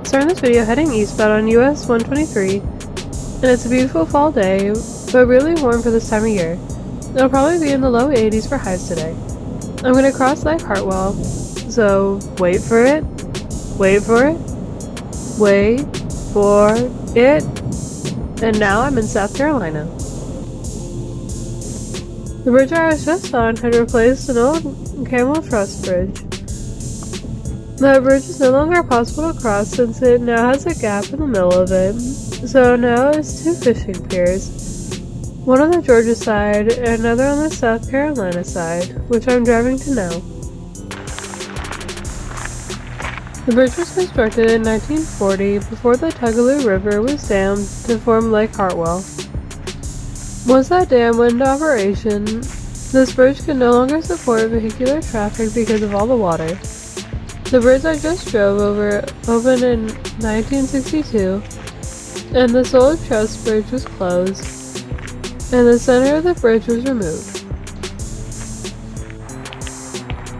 starting this video heading eastbound on US 123, and it's a beautiful fall day, but really warm for this time of year. It'll probably be in the low 80s for highs today. I'm going to cross Lake Hartwell, so wait for it, wait for it, wait for it, and now I'm in South Carolina. The bridge I was just on had replaced an old camel truss bridge. The bridge is no longer possible to cross since it now has a gap in the middle of it, so now it's two fishing piers, one on the Georgia side and another on the South Carolina side, which I'm driving to now. The bridge was constructed in 1940 before the Tugaloo River was dammed to form Lake Hartwell. Once that dam went into operation, this bridge could no longer support vehicular traffic because of all the water. The bridge I just drove over opened in 1962, and this old truss bridge was closed, and the center of the bridge was removed.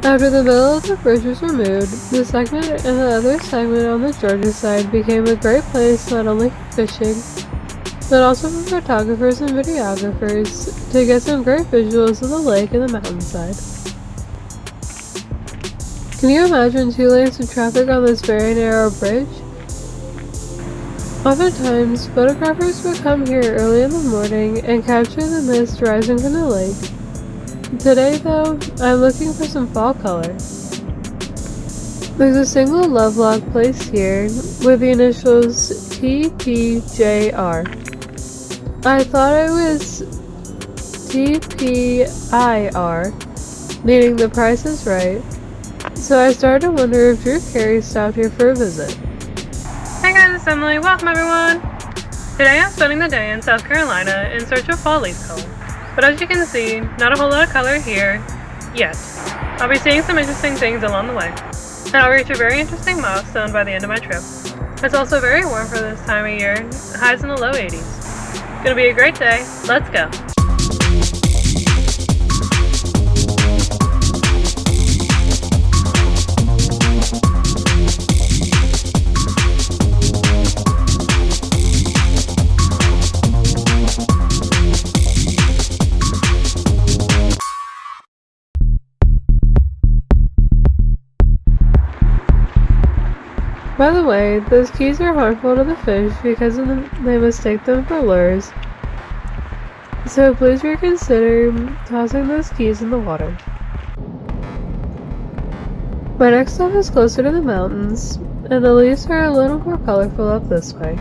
After the middle of the bridge was removed, the segment and the other segment on the Georgia side became a great place not only for fishing, but also for photographers and videographers to get some great visuals of the lake and the mountainside. Can you imagine 2 lanes of traffic on this very narrow bridge? Oftentimes, photographers would come here early in the morning and capture the mist rising from the lake. Today, though, I'm looking for some fall color. There's a single lovelock placed here with the initials TPJR. I thought it was TPIR, meaning the price is right. So I started to wonder if Drew Carey stopped here for a visit. Hey guys, it's Emily. Welcome everyone! Today I'm spending the day in South Carolina in search of fall leaf color. But as you can see, not a whole lot of color here yet. I'll be seeing some interesting things along the way. And I'll reach a very interesting milestone by the end of my trip. It's also very warm for this time of year, highs in the low 80s. Gonna be a great day. Let's go! By the way, those keys are harmful to the fish because they mistake them for lures, so please reconsider tossing those keys in the water. My next stop is closer to the mountains, and the leaves are a little more colorful up this way.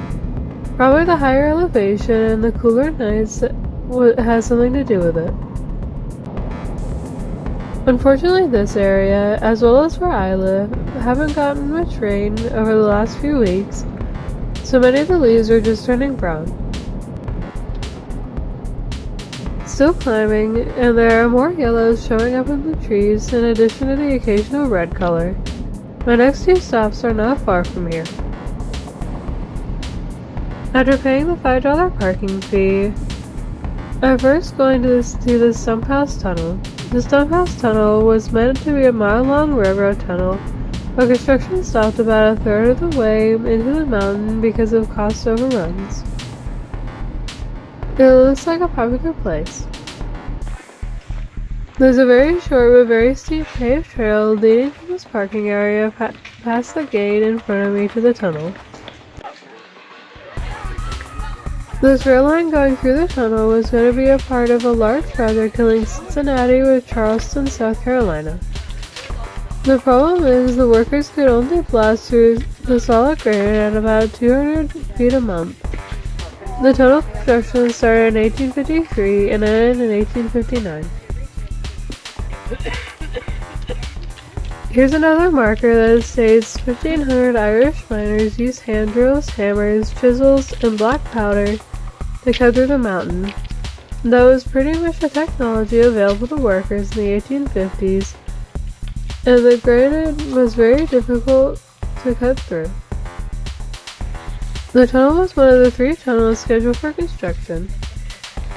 Probably the higher elevation and the cooler nights has something to do with it. Unfortunately, this area, as well as where I live, haven't gotten much rain over the last few weeks, so many of the leaves are just turning brown. Still climbing, and there are more yellows showing up in the trees in addition to the occasional red color. My next 2 stops are not far from here. After paying the $5 parking fee, I'm first going to do the Stumphouse Tunnel. The Stumphouse Tunnel was meant to be a mile-long railroad tunnel, but construction stopped about a third of the way into the mountain because of cost overruns. It looks like a popular place. There's a very short but very steep paved trail leading from this parking area past the gate in front of me to the tunnel. This rail line going through the tunnel was going to be a part of a large project linking Cincinnati with Charleston, South Carolina. The problem is the workers could only blast through the solid granite at about 200 feet a month. The tunnel construction started in 1853 and ended in 1859. Here's another marker that states 1,500 Irish miners used hand drills, hammers, chisels, and black powder to cut through the mountain. That was pretty much the technology available to workers in the 1850s, and the granite was very difficult to cut through. The tunnel was one of the 3 tunnels scheduled for construction.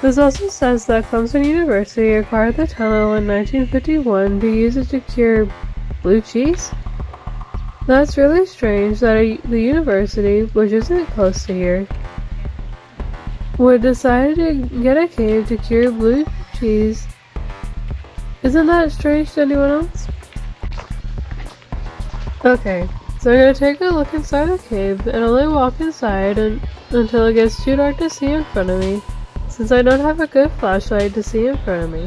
This also says that Clemson University acquired the tunnel in 1951 to use it to cure blue cheese? That's really strange that the university, which isn't close to here, would decide to get a cave to cure blue cheese. Isn't that strange to anyone else? Okay, so I'm gonna take a look inside the cave and only walk inside until it gets too dark to see in front of me, since I don't have a good flashlight to see in front of me.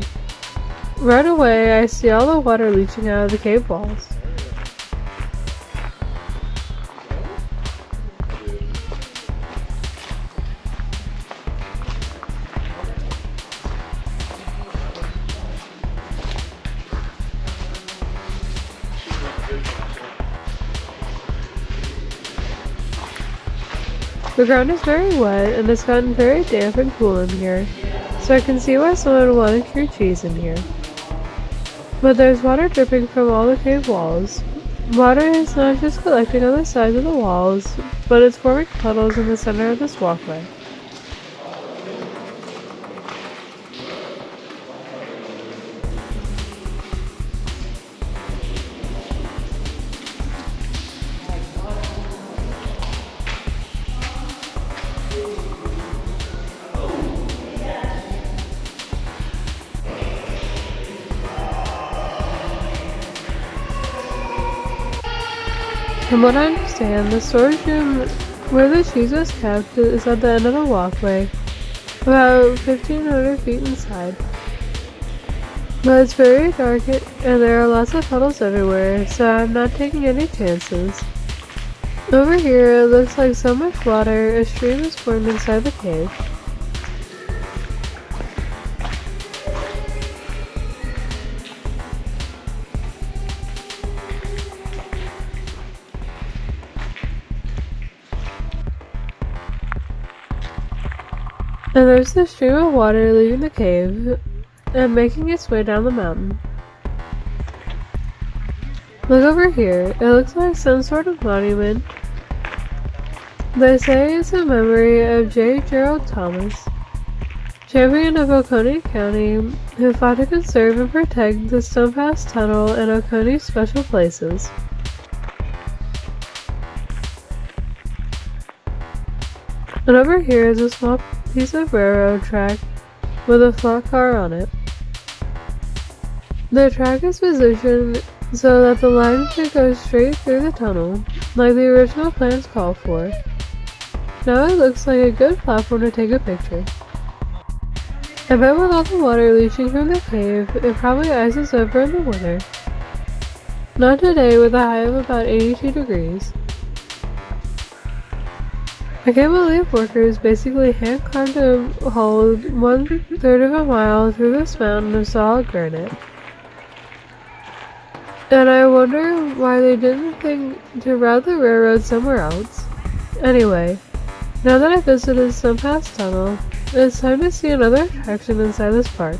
Right away, I see all the water leaching out of the cave walls. The ground is very wet and it's gotten very damp and cool in here, so I can see why someone would want to cure cheese in here. But there's water dripping from all the cave walls. Water is not just collecting on the sides of the walls, but it's forming puddles in the center of this walkway. From what I understand, the storage room where the cheese was kept is at the end of the walkway, about 1,500 feet inside. But it's very dark and there are lots of puddles everywhere, so I'm not taking any chances. Over here, it looks like so much water, a stream is formed inside the cave. And there's the stream of water leaving the cave and making its way down the mountain. Look over here, it looks like some sort of monument. They say it's in memory of J. Gerald Thomas, champion of Oconee County, who fought to conserve and protect the Stumphouse Tunnel and Oconee special places. And over here is a small piece of railroad track with a flat car on it. The track is positioned so that the line should go straight through the tunnel, like the original plans call for. Now it looks like a good platform to take a picture. I bet with all the water leaching from the cave, it probably ices over in the winter. Not today with a high of about 82 degrees. I can't believe workers basically hand-carved a hole 1/3 of a mile through this mountain of solid granite. And I wonder why they didn't think to route the railroad somewhere else. Anyway, now that I visited Stumphouse Tunnel, it's time to see another attraction inside this park.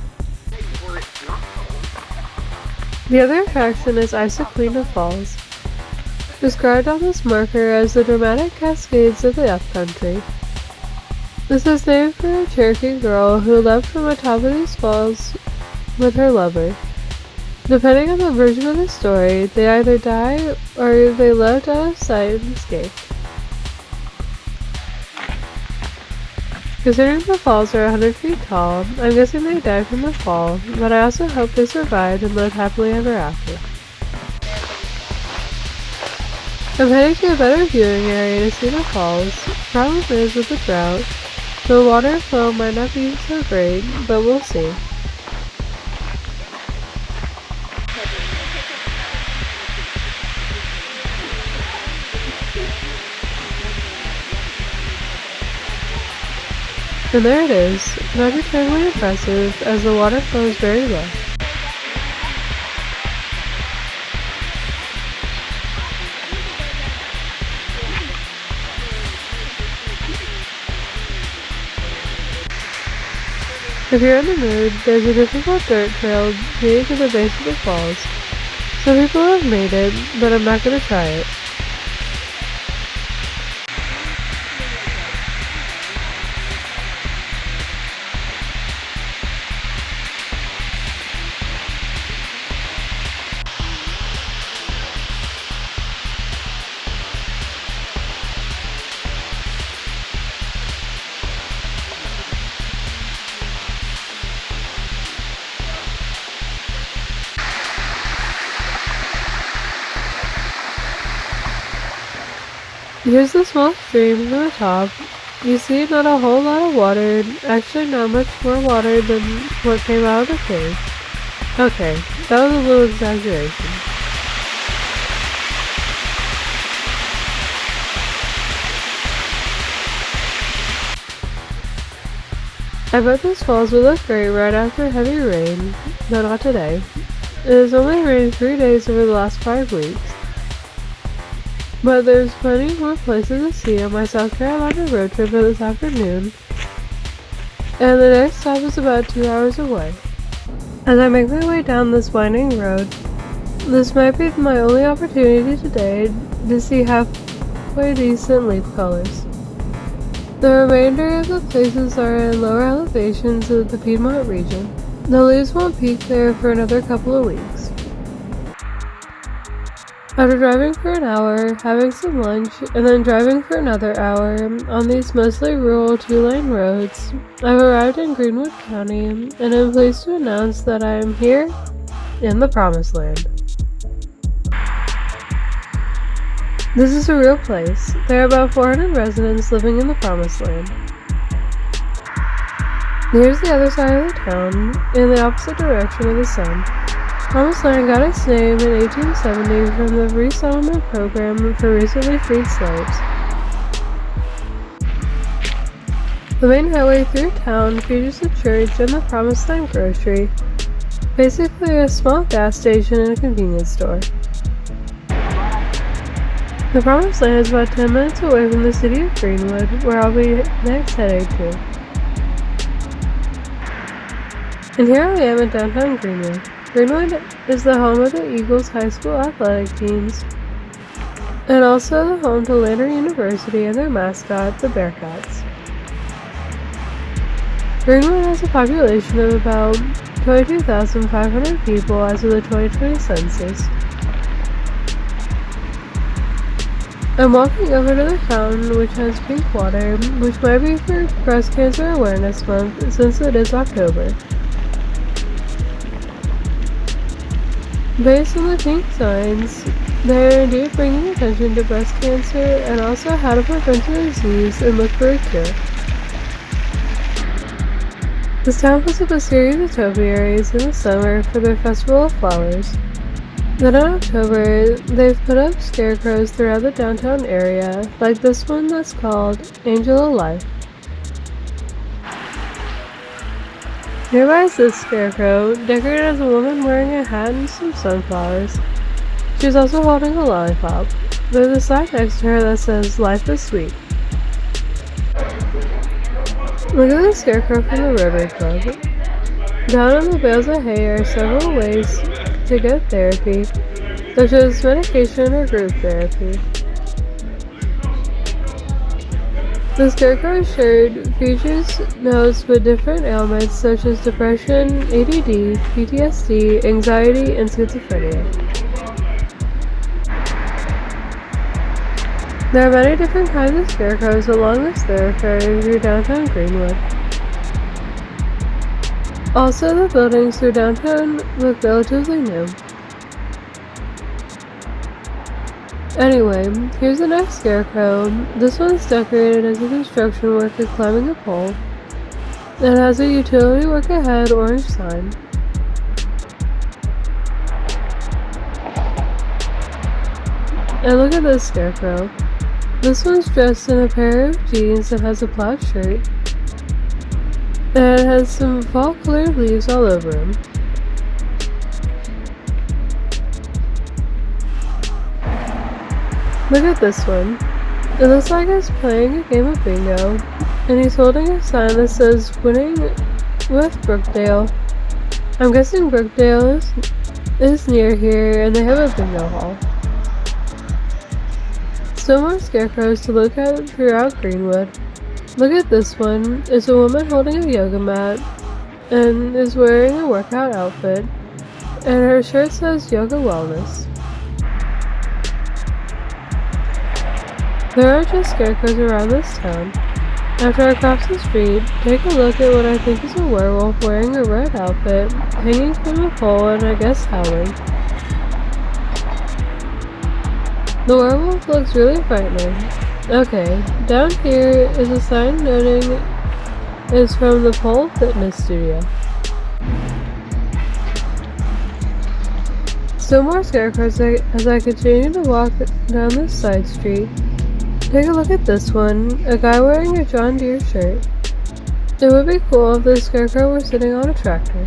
The other attraction is Issaquena Falls, described on this marker as the dramatic cascades of the upcountry. This is named for a Cherokee girl who leapt from the top of these falls with her lover. Depending on the version of the story, they either die or they leapt out of sight and escaped. Considering the falls are 100 feet tall, I'm guessing they died from the fall, but I also hope they survived and lived happily ever after. I'm heading to a better viewing area to see the falls. Problem is with the drought, the water flow might not be so great, but we'll see. And there it is, not terribly impressive as the water flows very low. If you're in the mood, there's a difficult dirt trail leading to the base of the falls. Some people have made it, but I'm not going to try it. Here's the small stream from the top. You see not a whole lot of water, actually not much more water than what came out of the cave. Okay, that was a little exaggeration. I bet those falls would look great right after heavy rain, but not today. It has only rained 3 days over the last 5 weeks. But there's plenty more places to see on my South Carolina road trip for this afternoon, and the next stop is about 2 hours away. As I make my way down this winding road, this might be my only opportunity today to see halfway decent leaf colors. The remainder of the places are in lower elevations of the Piedmont region. The leaves won't peak there for another couple of weeks. After driving for an hour, having some lunch, and then driving for another hour on these mostly rural 2-lane roads, I've arrived in Greenwood County and am pleased to announce that I am here in the Promised Land. This is a real place. There are about 400 residents living in the Promised Land. Here's the other side of the town, in the opposite direction of the sun. Promised Land got its name in 1870 from the resettlement program for recently freed slaves. The main highway through town features a church and the Promised Land grocery, basically a small gas station and a convenience store. The Promised Land is about 10 minutes away from the city of Greenwood, where I'll be next headed to. And here I am in downtown Greenwood. Greenwood is the home of the Eagles High School athletic teams, and also the home to Lander University and their mascot, the Bearcats. Greenwood has a population of about 22,500 people as of the 2020 census. I'm walking over to the fountain, which has pink water, which might be for Breast Cancer Awareness Month since it is October. Based on the pink signs, they are indeed bringing attention to breast cancer and also how to prevent the disease and look for a cure. This town puts up a series of topiaries in the summer for their Festival of Flowers. Then in October, they've put up scarecrows throughout the downtown area, like this one that's called Angel of Life. Nearby is this scarecrow, decorated as a woman wearing a hat and some sunflowers. She's also holding a lollipop. There's a sign next to her that says, "Life is sweet." Look at the scarecrow from the Rotary Club. Down on the bales of hay are several ways to get therapy, such as medication or group therapy. The Scarecrow shirt features notes with different ailments such as depression, ADD, PTSD, anxiety, and schizophrenia. There are many different kinds of scarecrows along this thoroughfare through downtown Greenwood. Also, the buildings through downtown look relatively new. Anyway, here's the next scarecrow. This one's decorated as a construction worker climbing a pole. It has a utility work ahead orange sign. And look at this scarecrow. This one's dressed in a pair of jeans and has a plaid shirt. And it has some fall colored leaves all over him. Look at this one. It looks like he's playing a game of bingo, and he's holding a sign that says "Winning with Brookdale." I'm guessing Brookdale is near here, and they have a bingo hall. Still more scarecrows to look at throughout Greenwood. Look at this one. It's a woman holding a yoga mat, and is wearing a workout outfit, and her shirt says "Yoga Wellness." There are just scarecrows around this town. After I cross the street, take a look at what I think is a werewolf wearing a red outfit, hanging from a pole and I guess howling. The werewolf looks really frightening. Okay, down here is a sign noting it's from the Pole Fitness Studio. Still more scarecrows as I continue to walk down this side street. Take a look at this one, a guy wearing a John Deere shirt. It would be cool if this scarecrow were sitting on a tractor.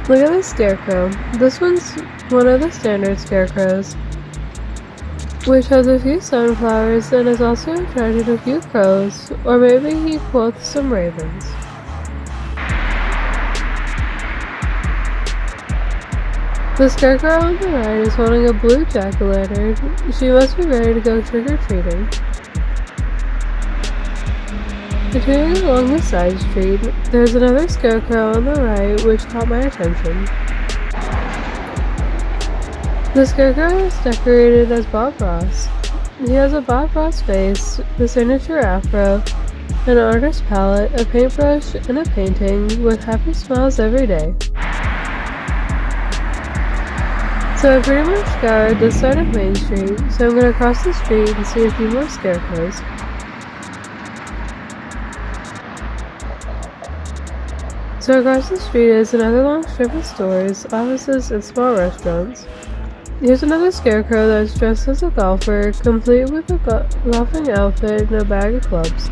Look at this scarecrow. This one's one of the standard scarecrows, which has a few sunflowers and has also attracted a few crows, or maybe he quotes some ravens. The scarecrow on the right is holding a blue jack-o'-lantern. She must be ready to go trick-or-treating. Continuing along the side street, there's another scarecrow on the right which caught my attention. The scarecrow is decorated as Bob Ross. He has a Bob Ross face, the signature afro, an artist palette, a paintbrush, and a painting with happy smiles every day. So I pretty much scoured this side of Main Street, so I'm going to cross the street and see a few more scarecrows. So across the street is another long strip of stores, offices, and small restaurants. Here's another scarecrow that's dressed as a golfer, complete with a golfing outfit and a bag of clubs.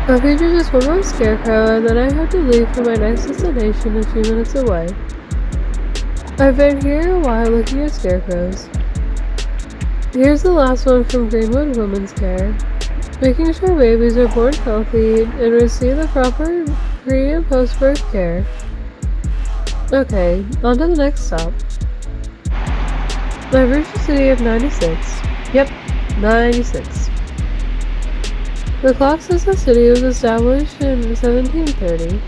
I'll feature just one more scarecrow and then I have to leave for my next destination a few minutes away. I've been here a while looking at scarecrows. Here's the last one from Greenwood Women's Care. Making sure babies are born healthy and receive the proper pre- and post-birth care. Okay, on to the next stop. I've reached the city of 96. Yep, 96. The clock says the city was established in 1730.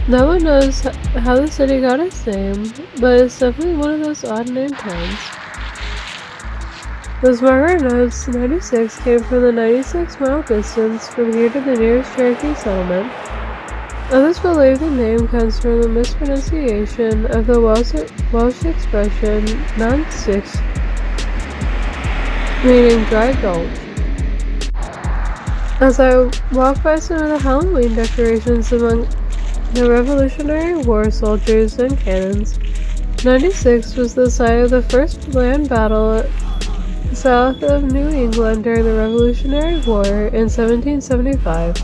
No one knows how the city got its name, but it's definitely one of those odd named towns. The smarter notes 96 came from the 96-mile distance from here to the nearest Cherokee settlement. Others believe the name comes from the mispronunciation of the Welsh expression "non-six", meaning dry gulch. As I walk by some of the Halloween decorations among the Revolutionary War soldiers and cannons, 96 was the site of the first land battle south of New England during the Revolutionary War in 1775.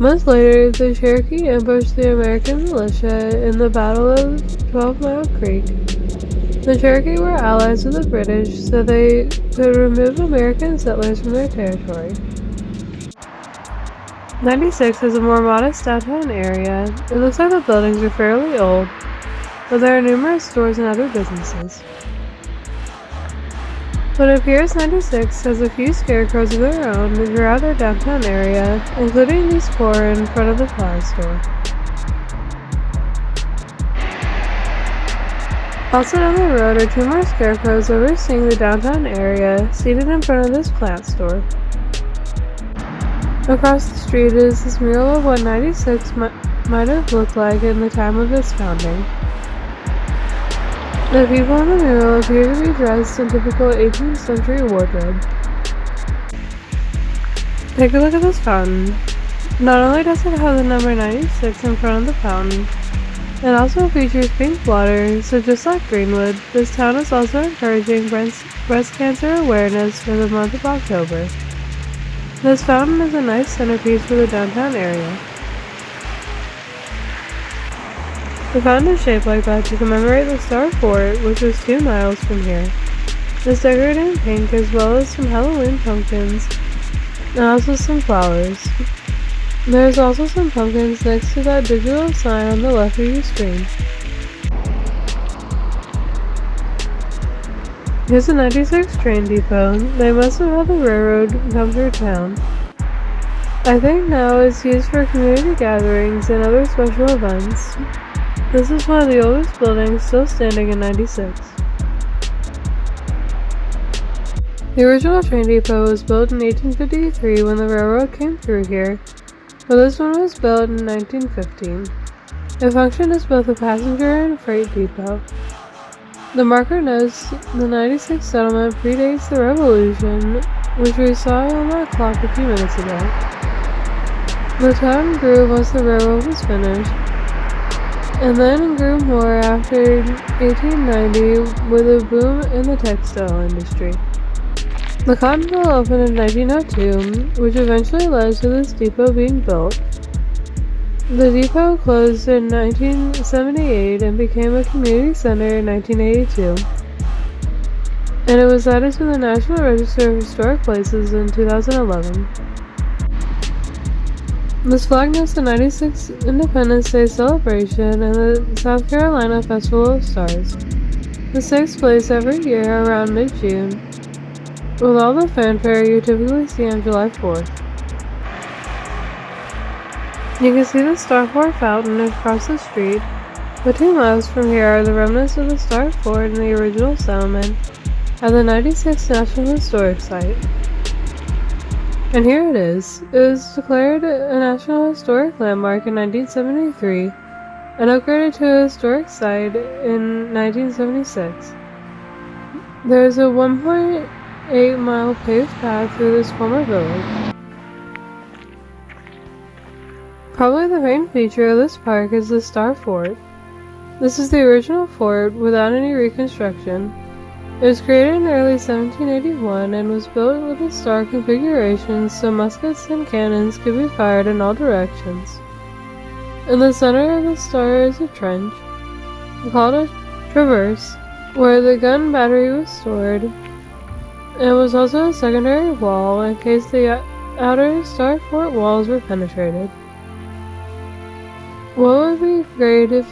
Months later, the Cherokee ambushed the American militia in the Battle of 12 Mile Creek. The Cherokee were allies of the British, so they could remove American settlers from their territory. 96 has a more modest downtown area. It looks like the buildings are fairly old, but there are numerous stores and other businesses. But it appears 96 has a few scarecrows of their own throughout their downtown area, including these 4 in front of the flower store. Also down the road are 2 more scarecrows overseeing the downtown area, seated in front of this plant store. Across the street is this mural of what 96 might have looked like in the time of its founding. The people in the mural appear to be dressed in typical 18th century wardrobe. Take a look at this fountain. Not only does it have the number 96 in front of the fountain, it also features pink water, so just like Greenwood, this town is also encouraging breast cancer awareness for the month of October. This fountain is a nice centerpiece for the downtown area. The fountain is shaped like that to commemorate the Star Fort, which is 2 miles from here. It's decorated in pink as well as some Halloween pumpkins, and also some flowers. There's also some pumpkins next to that digital sign on the left of your screen. Here's a 96 train depot. They must have had the railroad come through town. I think now it's used for community gatherings and other special events. This is one of the oldest buildings still standing in 96. The original train depot was built in 1853 when the railroad came through here, but this one was built in 1915. It functioned as both a passenger and freight depot. The marker notes the 96 settlement predates the revolution, which we saw on that clock a few minutes ago. The town grew once the railroad was finished, and then grew more after 1890 with a boom in the textile industry. The cotton mill opened in 1902, which eventually led to this depot being built. The depot closed in 1978 and became a community center in 1982, and it was added to the National Register of Historic Places in 2011. This flag notes the 96th Independence Day celebration and the South Carolina Festival of Stars. This takes place every year around mid-June, with all the fanfare you typically see on July 4th. You can see the Star Fort fountain across the street, but 2 miles from here are the remnants of the Star Fort and the original settlement at the 96th National Historic Site. And here it is. It was declared a National Historic Landmark in 1973 and upgraded to a historic site in 1976. There is a 1.8-mile paved path through this former village. Probably the main feature of this park is the Star Fort. This is the original fort without any reconstruction. It was created in early 1781 and was built with a star configuration so muskets and cannons could be fired in all directions. In the center of the star is a trench, called a traverse, where the gun battery was stored, and was also a secondary wall in case the outer Star Fort walls were penetrated. What would be great if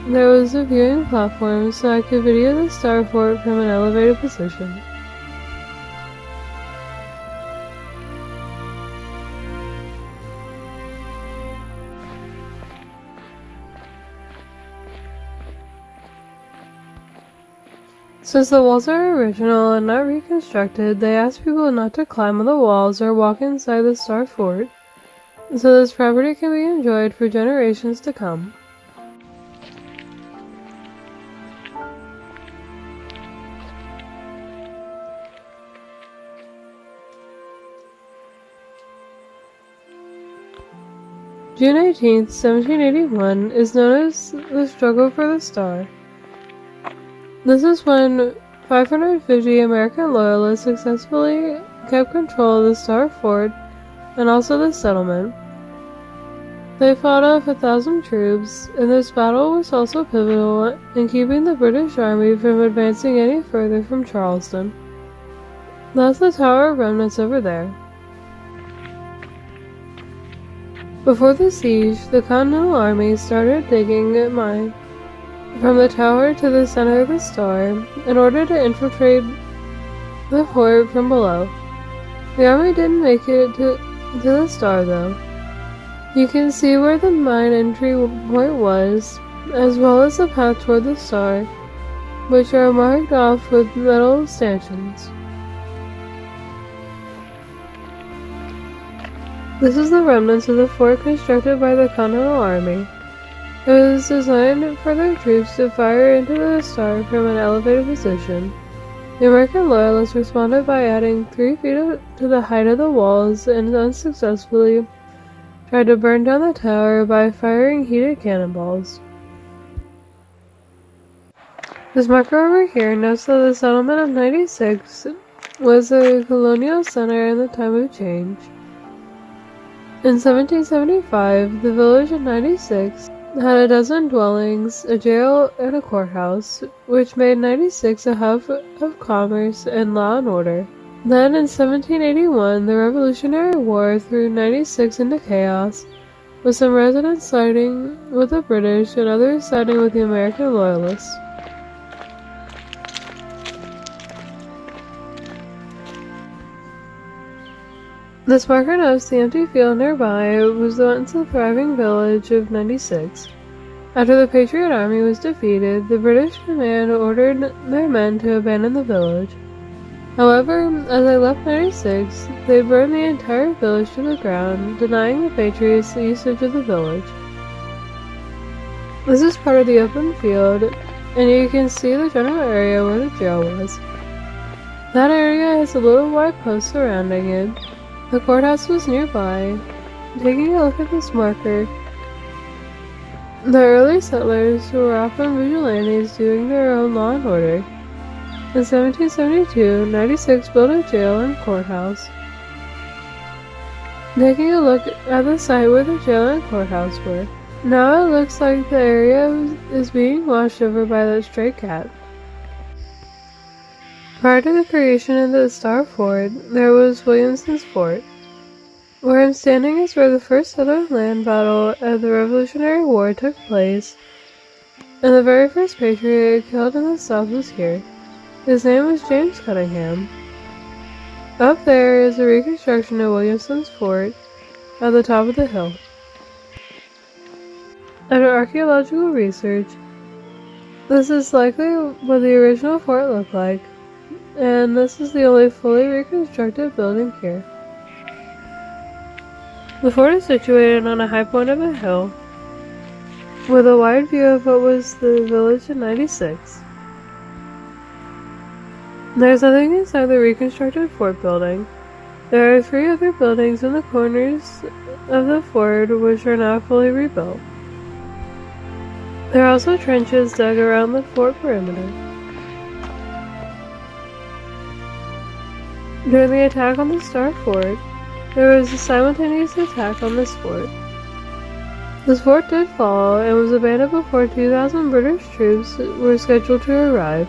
there was a viewing platform so I could video the Star Fort from an elevated position. Since the walls are original and not reconstructed, they ask people not to climb on the walls or walk inside the Star Fort, so this property can be enjoyed for generations to come. June 18th, 1781 is known as the Struggle for the Star. This is when 550 American loyalists successfully kept control of the Star Fort and also the settlement. They fought off 1,000 troops, and this battle was also pivotal in keeping the British Army from advancing any further from Charleston. That's the Tower of Remnants over there. Before the siege, the Continental Army started digging a mine from the tower to the center of the star in order to infiltrate the fort from below. The army didn't make it to the star though. You can see where the mine entry point was, as well as the path toward the star, which are marked off with metal stanchions. This is the remnants of the fort constructed by the Continental Army. It was designed for their troops to fire into the star from an elevated position. The American loyalists responded by adding 3 feet to the height of the walls and unsuccessfully tried to burn down the tower by firing heated cannonballs. This marker over here notes that the settlement of 96 was a colonial center in the time of change. In 1775, the village of 96 had a dozen dwellings, a jail, and a courthouse, which made 96 a hub of commerce and law and order. Then in 1781, the Revolutionary War threw 96 into chaos, with some residents siding with the British and others siding with the American Loyalists. This marker notes the empty field nearby was once the thriving village of 96. After the Patriot Army was defeated, the British command ordered their men to abandon the village. However, as they left 96, they burned the entire village to the ground, denying the Patriots the usage of the village. This is part of the open field and you can see the general area where the jail was. That area has a little white post surrounding it. The courthouse was nearby. Taking a look at this marker, the early settlers were often vigilantes doing their own law and order. In 1772, 96 built a jail and courthouse. Taking a look at the site where the jail and courthouse were, now it looks like the area is being washed over by that stray cat. Prior to the creation of the Star Fort, there was Williamson's Fort. Where I'm standing is where the first Southern land battle of the Revolutionary War took place, and the very first patriot killed in the South was here. His name was James Cunningham. Up there is a reconstruction of Williamson's Fort at the top of the hill. After archaeological research, this is likely what the original fort looked like, and this is the only fully reconstructed building here. The fort is situated on a high point of a hill, with a wide view of what was the village in 96. There's nothing inside the reconstructed fort building. There are 3 other buildings in the corners of the fort which are now fully rebuilt. There are also trenches dug around the fort perimeter. During the attack on the Star Fort, there was a simultaneous attack on this fort. This fort did fall and was abandoned before 2,000 British troops were scheduled to arrive.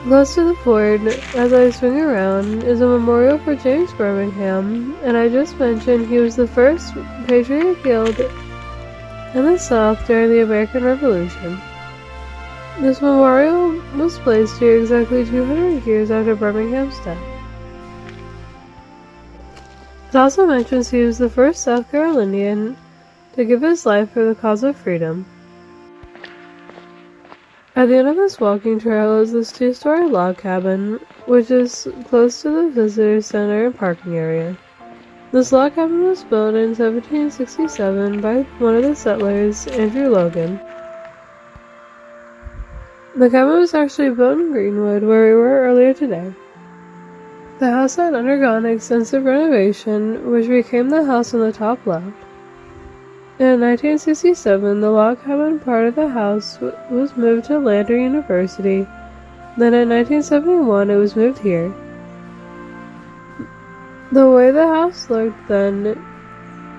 Close to the fort, as I swing around, is a memorial for James Birmingham, and I just mentioned he was the first patriot killed in the South during the American Revolution. This memorial was placed here exactly 200 years after Birmingham's death. It also mentions he was the first South Carolinian to give his life for the cause of freedom. At the end of this walking trail is this 2-story log cabin, which is close to the visitor center and parking area. This log cabin was built in 1767 by one of the settlers, Andrew Logan. The cabin was actually built in Greenwood, where we were earlier today. The house had undergone extensive renovation, which became the house on the top left. In 1967, the log cabin part of the house was moved to Lander University. Then in 1971, it was moved here. The way the house looked then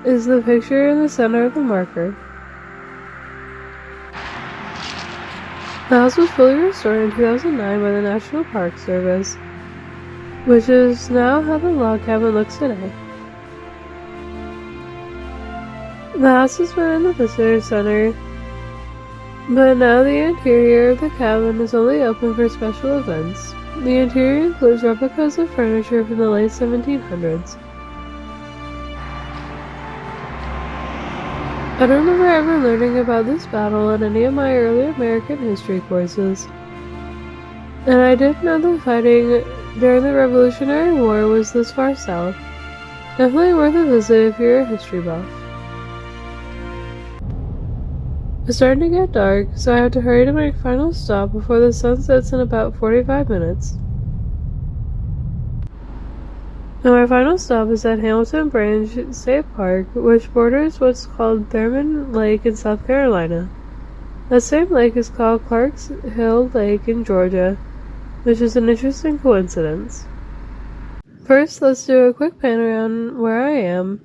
is the picture in the center of the marker. The house was fully restored in 2009 by the National Park Service, which is now how the log cabin looks today. The house has been in the visitor center, but now the interior of the cabin is only open for special events. The interior includes replicas of furniture from the late 1700s. I don't remember ever learning about this battle in any of my early American history courses, and I didn't know the fighting during the Revolutionary War was this far south. Definitely worth a visit if you're a history buff. It's starting to get dark, so I have to hurry to my final stop before the sun sets in about 45 minutes. And my final stop is at Hamilton Branch State Park, which borders what's called Thurman Lake in South Carolina. That same lake is called Clark's Hill Lake in Georgia, which is an interesting coincidence. First, let's do a quick pan around where I am,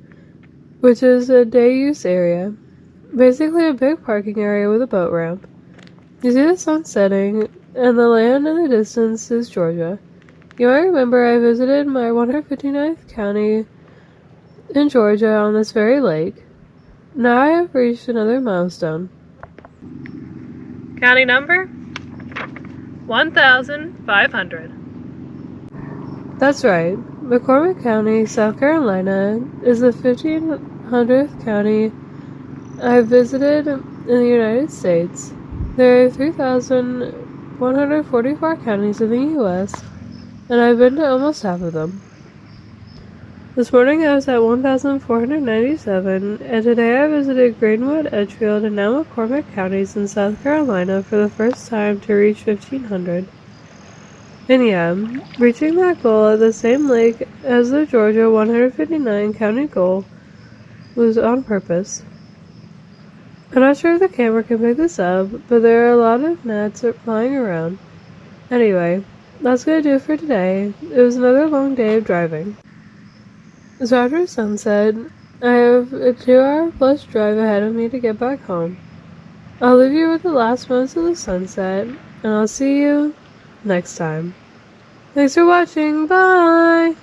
which is a day-use area. Basically a big parking area with a boat ramp. You see the sun setting, and the land in the distance is Georgia. You might remember I visited my 159th county in Georgia on this very lake. Now I have reached another milestone. County number? 1,500. That's right. McCormick County, South Carolina is the 1,500th county I've visited in the United States. There are 3,144 counties in the U.S., and I've been to almost half of them. This morning I was at 1,497, and today I visited Greenwood, Edgefield, and now McCormick counties in South Carolina for the first time to reach 1,500. And yeah, reaching that goal at the same lake as the Georgia 159 county goal was on purpose. I'm not sure if the camera can pick this up, but there are a lot of gnats flying around. Anyway, that's gonna do it for today. It was another long day of driving. So after sunset, I have a 2-hour plus drive ahead of me to get back home. I'll leave you with the last moments of the sunset, and I'll see you next time. Thanks for watching. Bye!